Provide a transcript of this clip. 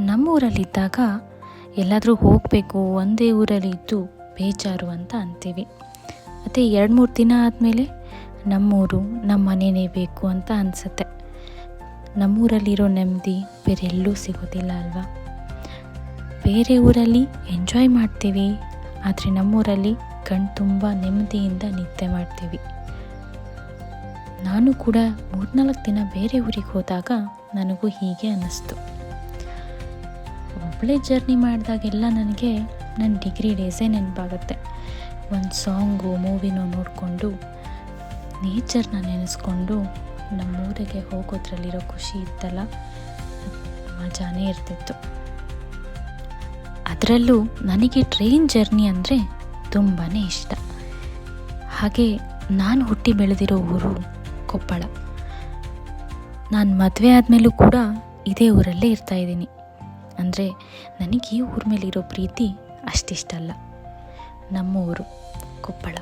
ನಮ್ಮೂರಲ್ಲಿದ್ದಾಗ ಎಲ್ಲಾದರೂ ಹೋಗಬೇಕು, ಒಂದೇ ಊರಲ್ಲಿ ಇದ್ದು ಬೇಜಾರು ಅಂತ ಅಂತೀವಿ. ಮತ್ತು 2-3 ದಿನ ಆದಮೇಲೆ ನಮ್ಮೂರು ನಮ್ಮ ಮನೆಯೇ ಬೇಕು ಅಂತ ಅನಿಸುತ್ತೆ. ನಮ್ಮೂರಲ್ಲಿರೋ ನೆಮ್ಮದಿ ಬೇರೆ ಎಲ್ಲೂ ಸಿಗೋದಿಲ್ಲ ಅಲ್ವಾ. ಬೇರೆ ಊರಲ್ಲಿ ಎಂಜಾಯ್ ಮಾಡ್ತೀವಿ, ಆದರೆ ನಮ್ಮೂರಲ್ಲಿ ಕಣ್ಣು ತುಂಬ ನೆಮ್ಮದಿಯಿಂದ ನಿದ್ದೆ ಮಾಡ್ತೀವಿ. ನಾನು ಕೂಡ 3-4 ದಿನ ಬೇರೆ ಊರಿಗೆ ಹೋದಾಗ ನನಗೂ ಹೀಗೆ ಅನ್ನಿಸ್ತು. ಒಬ್ಬಳೇ ಜರ್ನಿ ಮಾಡಿದಾಗೆಲ್ಲ ನನಗೆ ನನ್ನ ಡಿಗ್ರಿ ಡೇಸೇ ನೆನಪಾಗುತ್ತೆ. ಒಂದು ಸಾಂಗು ಮೂವಿನೋ ನೋಡಿಕೊಂಡು ನೇಚರ್ನ ನೆನೆಸ್ಕೊಂಡು ನಮ್ಮೂರಿಗೆ ಹೋಗೋದ್ರಲ್ಲಿರೋ ಖುಷಿ ಇತ್ತಲ್ಲ, ಮಜಾನೇ ಇರ್ತಿತ್ತು. ಅದರಲ್ಲೂ ನನಗೆ ಟ್ರೈನ್ ಜರ್ನಿ ಅಂದರೆ ತುಂಬಾ ಇಷ್ಟ. ಹಾಗೆ ನಾನು ಹುಟ್ಟಿ ಬೆಳೆದಿರೋ ಊರು ಕೊಪ್ಪಳ. ನಾನು ಮದುವೆ ಆದಮೇಲೂ ಕೂಡ ಇದೇ ಊರಲ್ಲೇ ಇರ್ತಾಯಿದ್ದೀನಿ. ಅಂದರೆ ನನಗೆ ಈ ಊರ ಮೇಲಿರೋ ಪ್ರೀತಿ ಅಷ್ಟಿಷ್ಟಲ್ಲ. ನಮ್ಮ ಊರು ಕೊಪ್ಪಳ.